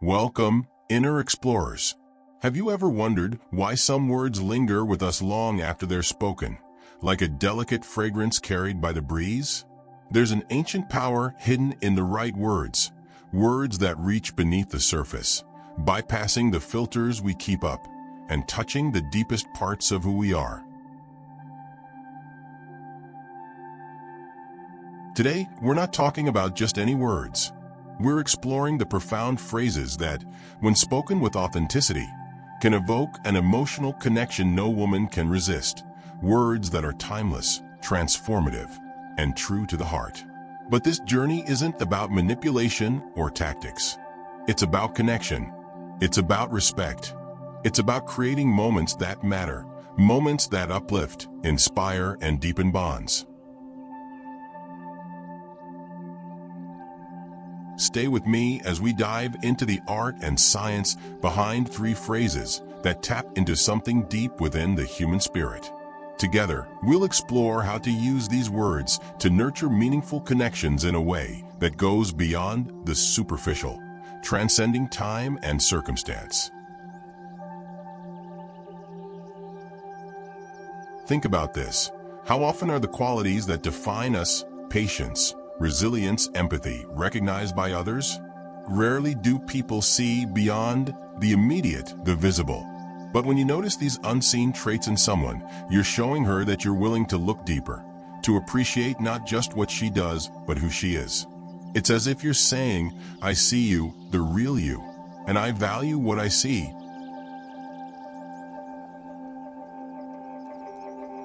Welcome, inner explorers. Have you ever wondered why some words linger with us long after they're spoken, like a delicate fragrance carried by the breeze? There's an ancient power hidden in the right words, words that reach beneath the surface, bypassing the filters we keep up, and touching the deepest parts of who we are. Today, we're not talking about just any words. We're exploring the profound phrases that, when spoken with authenticity, can evoke an emotional connection no woman can resist. Words that are timeless, transformative, and true to the heart. But this journey isn't about manipulation or tactics. It's about connection. It's about respect. It's about creating moments that matter, moments that uplift, inspire, and deepen bonds. Stay with me as we dive into the art and science behind 3 phrases that tap into something deep within the human spirit. Together, we'll explore how to use these words to nurture meaningful connections in a way that goes beyond the superficial, transcending time and circumstance. Think about this. How often are the qualities that define us, patience, resilience, empathy, recognized by others? Rarely do people see beyond the immediate, the visible. But when you notice these unseen traits in someone, you're showing her that you're willing to look deeper, to appreciate not just what she does, but who she is. It's as if you're saying, I see you, the real you, and I value what I see.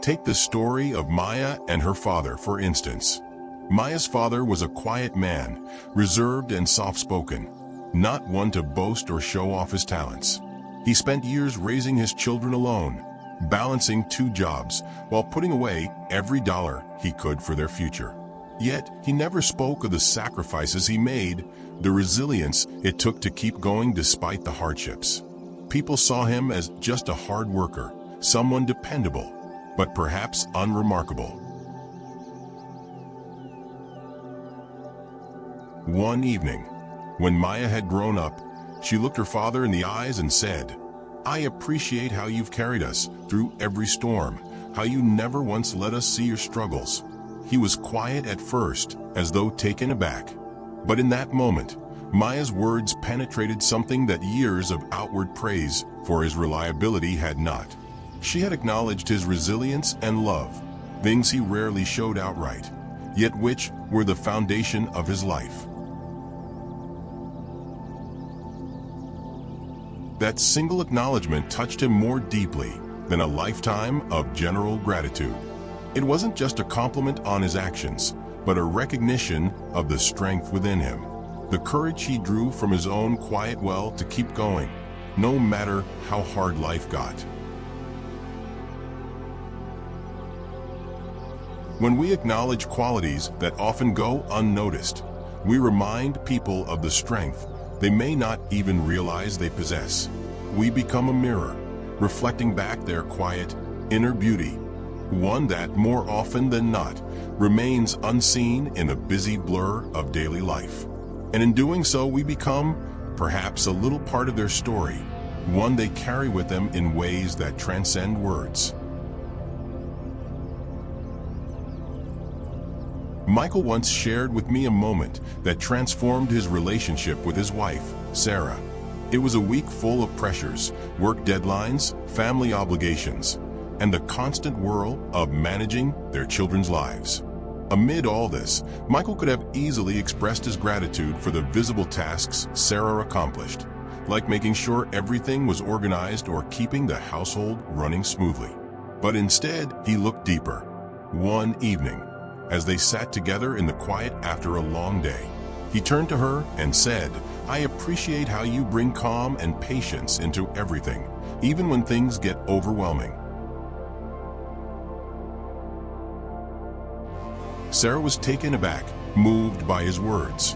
Take the story of Maya and her father, for instance. Maya's father was a quiet man, reserved and soft-spoken, not one to boast or show off his talents. He spent years raising his children alone, balancing 2 jobs while putting away every dollar he could for their future. Yet, he never spoke of the sacrifices he made, the resilience it took to keep going despite the hardships. People saw him as just a hard worker, someone dependable, but perhaps unremarkable. One evening, when Maya had grown up, she looked her father in the eyes and said, I appreciate how you've carried us through every storm, how you never once let us see your struggles. He was quiet at first, as though taken aback. But in that moment, Maya's words penetrated something that years of outward praise for his reliability had not. She had acknowledged his resilience and love, things he rarely showed outright, yet which were the foundation of his life. That single acknowledgement touched him more deeply than a lifetime of general gratitude. It wasn't just a compliment on his actions, but a recognition of the strength within him, the courage he drew from his own quiet well to keep going, no matter how hard life got. When we acknowledge qualities that often go unnoticed, we remind people of the strength they may not even realize they possess. We become a mirror, reflecting back their quiet, inner beauty, one that, more often than not, remains unseen in the busy blur of daily life. And in doing so, we become, perhaps, a little part of their story, one they carry with them in ways that transcend words. Michael once shared with me a moment that transformed his relationship with his wife, Sarah. It was a week full of pressures, work deadlines, family obligations, and the constant whirl of managing their children's lives. Amid all this, Michael could have easily expressed his gratitude for the visible tasks Sarah accomplished, like making sure everything was organized or keeping the household running smoothly. But instead, he looked deeper. One evening, as they sat together in the quiet after a long day, he turned to her and said, I appreciate how you bring calm and patience into everything, even when things get overwhelming. Sarah was taken aback, moved by his words.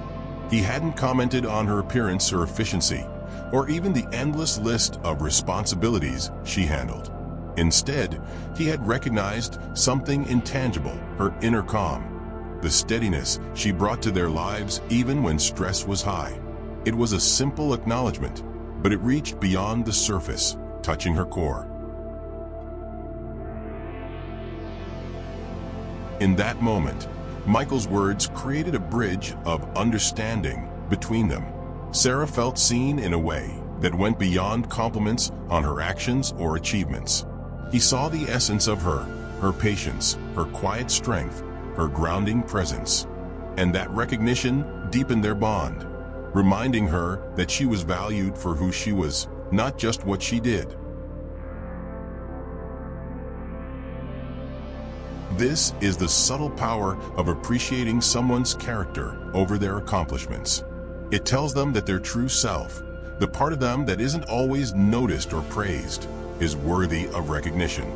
He hadn't commented on her appearance or efficiency, or even the endless list of responsibilities she handled. Instead, he had recognized something intangible, her inner calm, the steadiness she brought to their lives even when stress was high. It was a simple acknowledgement, but it reached beyond the surface, touching her core. In that moment, Michael's words created a bridge of understanding between them. Sarah felt seen in a way that went beyond compliments on her actions or achievements. He saw the essence of her patience, her quiet strength, her grounding presence. And that recognition deepened their bond, reminding her that she was valued for who she was, not just what she did. This is the subtle power of appreciating someone's character over their accomplishments. It tells them that their true self, the part of them that isn't always noticed or praised, is worthy of recognition.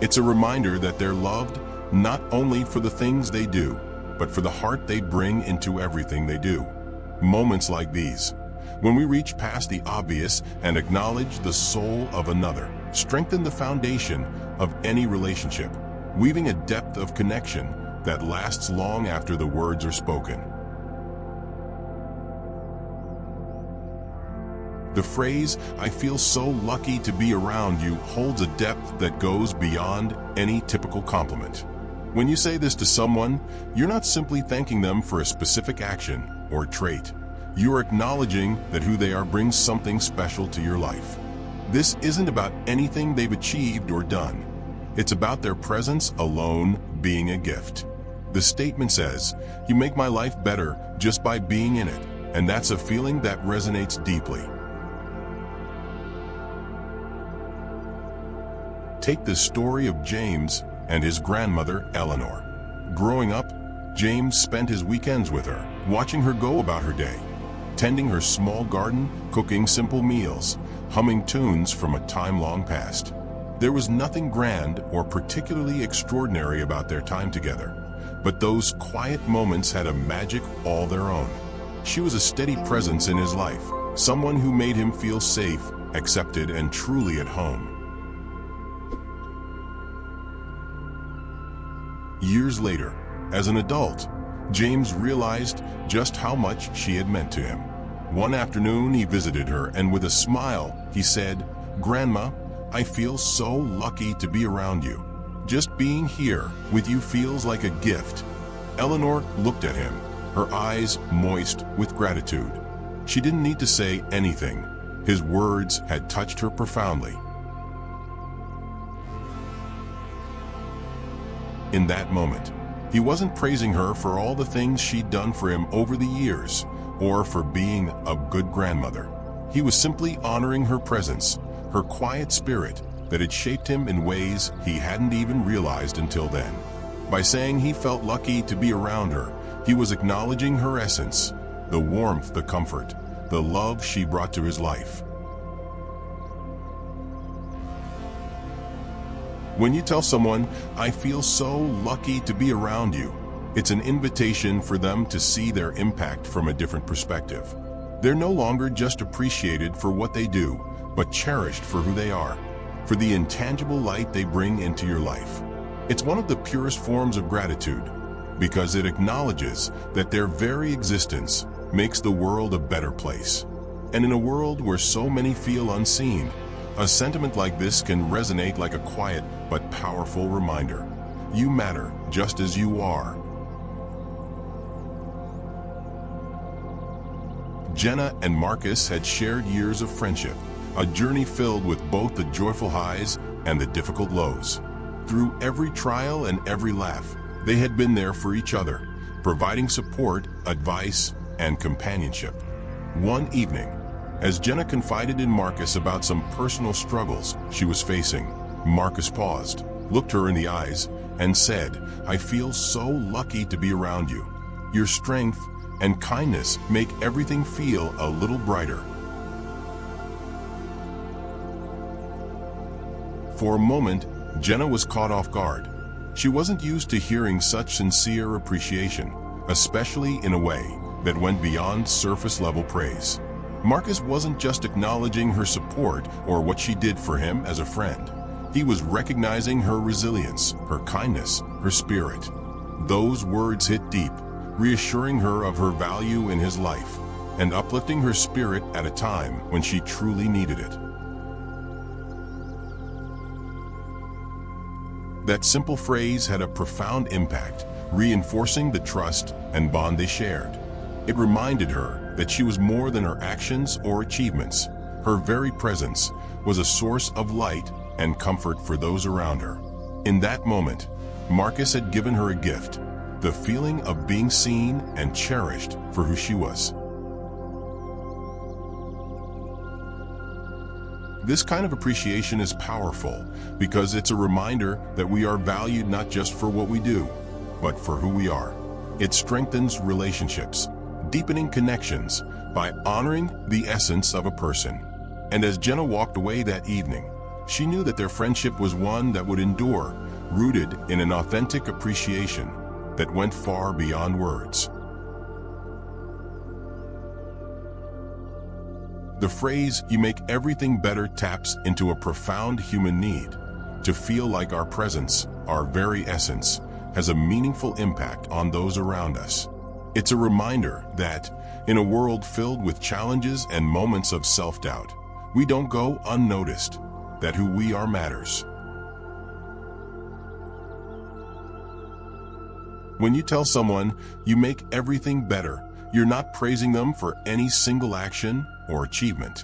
It's a reminder that they're loved not only for the things they do, but for the heart they bring into everything they do. Moments like these, when we reach past the obvious and acknowledge the soul of another, strengthen the foundation of any relationship, weaving a depth of connection that lasts long after the words are spoken. The phrase, "I feel so lucky to be around you," holds a depth that goes beyond any typical compliment. When you say this to someone, you're not simply thanking them for a specific action or trait. You are acknowledging that who they are brings something special to your life. This isn't about anything they've achieved or done. It's about their presence alone being a gift. The statement says, "You make my life better just by being in it," and that's a feeling that resonates deeply. Take the story of James and his grandmother, Eleanor. Growing up, James spent his weekends with her, watching her go about her day, tending her small garden, cooking simple meals, humming tunes from a time long past. There was nothing grand or particularly extraordinary about their time together, but those quiet moments had a magic all their own. She was a steady presence in his life, someone who made him feel safe, accepted, and truly at home. Years later, as an adult, James realized just how much she had meant to him. One afternoon, he visited her, and with a smile, he said, "Grandma, I feel so lucky to be around you. Just being here with you feels like a gift." Eleanor looked at him, her eyes moist with gratitude. She didn't need to say anything. His words had touched her profoundly. In that moment, he wasn't praising her for all the things she'd done for him over the years, or for being a good grandmother. He was simply honoring her presence, her quiet spirit that had shaped him in ways he hadn't even realized until then. By saying he felt lucky to be around her, he was acknowledging her essence, the warmth, the comfort, the love she brought to his life. When you tell someone, "I feel so lucky to be around you," it's an invitation for them to see their impact from a different perspective. They're no longer just appreciated for what they do, but cherished for who they are, for the intangible light they bring into your life. It's one of the purest forms of gratitude, because it acknowledges that their very existence makes the world a better place. And in a world where so many feel unseen, a sentiment like this can resonate like a quiet but powerful reminder. You matter just as you are. Jenna and Marcus had shared years of friendship, a journey filled with both the joyful highs and the difficult lows. Through every trial and every laugh, they had been there for each other, providing support, advice, and companionship. One evening, as Jenna confided in Marcus about some personal struggles she was facing, Marcus paused, looked her in the eyes, and said, "I feel so lucky to be around you. Your strength and kindness make everything feel a little brighter." For a moment, Jenna was caught off guard. She wasn't used to hearing such sincere appreciation, especially in a way that went beyond surface-level praise. Marcus wasn't just acknowledging her support or what she did for him as a friend. He was recognizing her resilience, her kindness, her spirit. Those words hit deep, reassuring her of her value in his life. and uplifting her spirit at a time when she truly needed it. That simple phrase had a profound impact, reinforcing the trust and bond they shared. It reminded her that she was more than her actions or achievements. Her very presence was a source of light and comfort for those around her. In that moment, Marcus had given her a gift, the feeling of being seen and cherished for who she was. This kind of appreciation is powerful because it's a reminder that we are valued not just for what we do, but for who we are. It strengthens relationships, deepening connections by honoring the essence of a person. And as Jenna walked away that evening, she knew that their friendship was one that would endure, rooted in an authentic appreciation that went far beyond words. The phrase, "you make everything better," taps into a profound human need to feel like our presence, our very essence, has a meaningful impact on those around us. It's a reminder that, in a world filled with challenges and moments of self-doubt, we don't go unnoticed, that who we are matters. When you tell someone, "you make everything better," you're not praising them for any single action or achievement.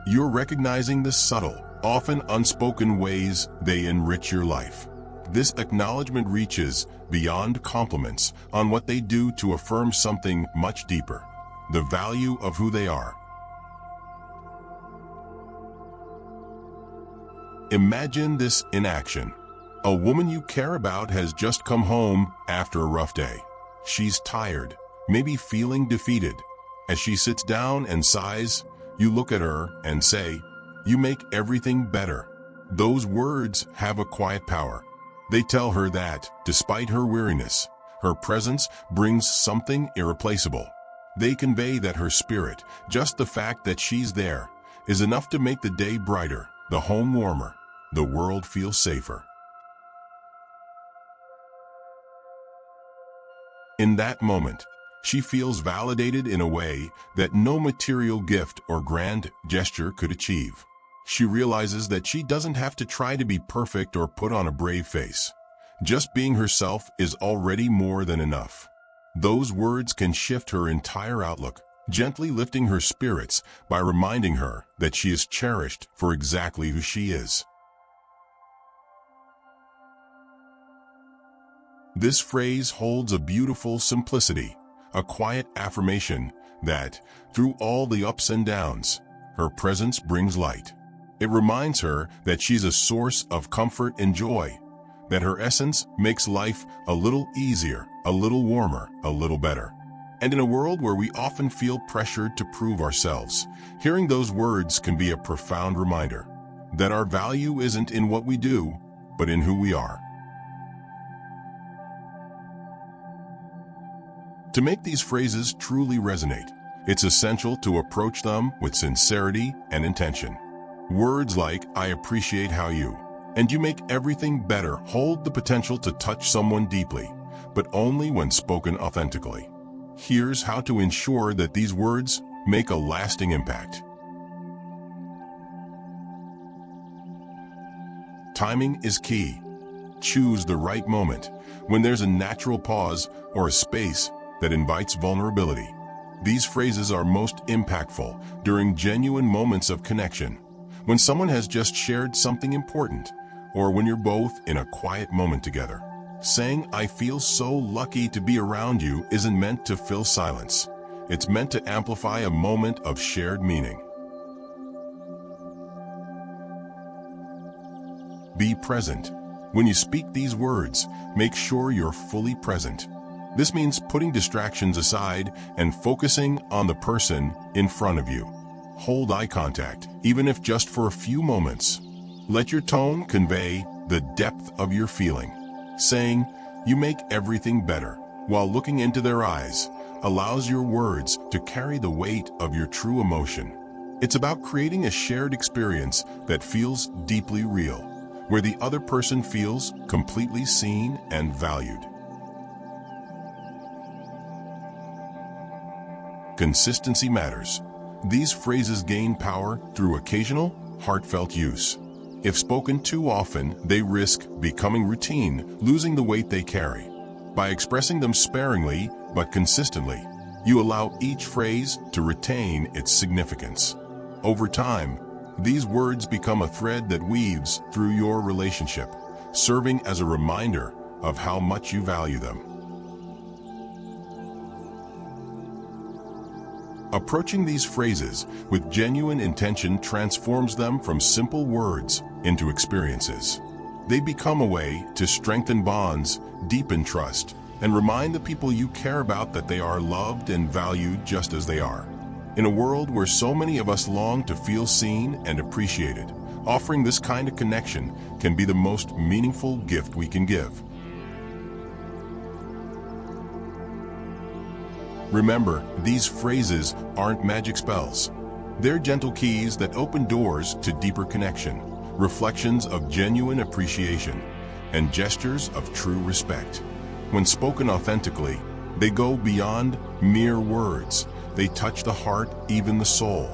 You're recognizing the subtle, often unspoken ways they enrich your life. This acknowledgement reaches beyond compliments on what they do to affirm something much deeper, the value of who they are. Imagine this in action. A woman you care about has just come home after a rough day. She's tired, maybe feeling defeated. As she sits down and sighs, you look at her and say, "You make everything better." Those words have a quiet power. They tell her that, despite her weariness, her presence brings something irreplaceable. They convey that her spirit, just the fact that she's there, is enough to make the day brighter, the home warmer, the world feel safer. In that moment, she feels validated in a way that no material gift or grand gesture could achieve. She realizes that she doesn't have to try to be perfect or put on a brave face. Just being herself is already more than enough. Those words can shift her entire outlook, gently lifting her spirits by reminding her that she is cherished for exactly who she is. This phrase holds a beautiful simplicity, a quiet affirmation that, through all the ups and downs, her presence brings light. It reminds her that she's a source of comfort and joy, that her essence makes life a little easier, a little warmer, a little better. And in a world where we often feel pressured to prove ourselves, hearing those words can be a profound reminder that our value isn't in what we do, but in who we are. To make these phrases truly resonate, it's essential to approach them with sincerity and intention. Words like, "I appreciate how you," and "you make everything better" hold the potential to touch someone deeply, but only when spoken authentically. Here's how to ensure that these words make a lasting impact. Timing is key. Choose the right moment, when there's a natural pause or a space that invites vulnerability. These phrases are most impactful during genuine moments of connection, when someone has just shared something important, or when you're both in a quiet moment together. Saying, "I feel so lucky to be around you," isn't meant to fill silence. It's meant to amplify a moment of shared meaning. Be present. When you speak these words, make sure you're fully present. This means putting distractions aside and focusing on the person in front of you. Hold eye contact, even if just for a few moments. Let your tone convey the depth of your feeling. Saying, "You make everything better," while looking into their eyes, allows your words to carry the weight of your true emotion. It's about creating a shared experience that feels deeply real, where the other person feels completely seen and valued. consistency matters. These phrases gain power through occasional, heartfelt use. If spoken too often, they risk becoming routine, losing the weight they carry. By expressing them sparingly but consistently, you allow each phrase to retain its significance. Over time, these words become a thread that weaves through your relationship, serving as a reminder of how much you value them. Approaching these phrases with genuine intention transforms them from simple words into experiences. They become a way to strengthen bonds, deepen trust, and remind the people you care about that they are loved and valued just as they are. In a world where so many of us long to feel seen and appreciated, offering this kind of connection can be the most meaningful gift we can give. Remember, these phrases aren't magic spells. They're gentle keys that open doors to deeper connection, reflections of genuine appreciation, and gestures of true respect. When spoken authentically, they go beyond mere words. They touch the heart, even the soul.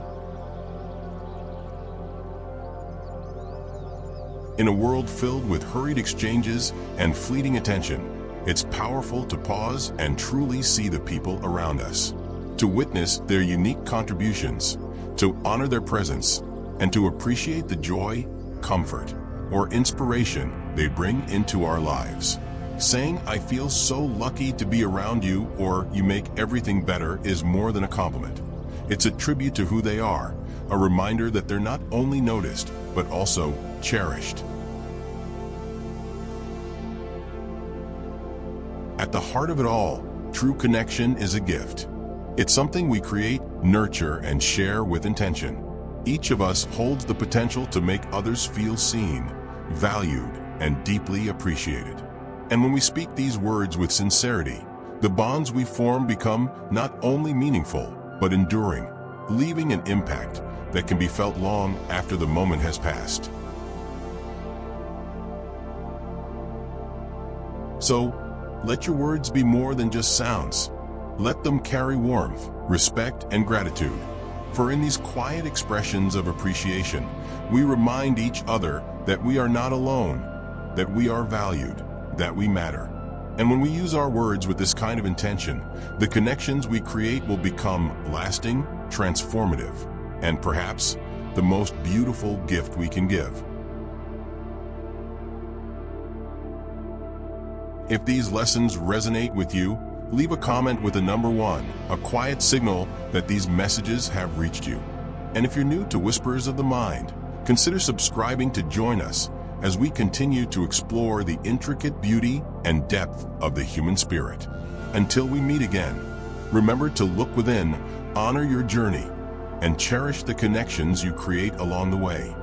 In a world filled with hurried exchanges and fleeting attention, it's powerful to pause and truly see the people around us, to witness their unique contributions, to honor their presence, and to appreciate the joy, comfort, or inspiration they bring into our lives. Saying, "I feel so lucky to be around you," or "you make everything better," is more than a compliment. It's a tribute to who they are, a reminder that they're not only noticed, but also cherished. At the heart of it all, true connection is a gift. It's something we create, nurture, and share with intention. Each of us holds the potential to make others feel seen, valued, and deeply appreciated. And when we speak these words with sincerity, the bonds we form become not only meaningful, but enduring, leaving an impact that can be felt long after the moment has passed. So, let your words be more than just sounds. Let them carry warmth, respect, and gratitude. For in these quiet expressions of appreciation, we remind each other that we are not alone, that we are valued, that we matter. And when we use our words with this kind of intention, the connections we create will become lasting, transformative, and perhaps the most beautiful gift we can give. If these lessons resonate with you, leave a comment with the number 1, a quiet signal that these messages have reached you. And if you're new to Whispers of the Mind, consider subscribing to join us as we continue to explore the intricate beauty and depth of the human spirit. Until we meet again, remember to look within, honor your journey, and cherish the connections you create along the way.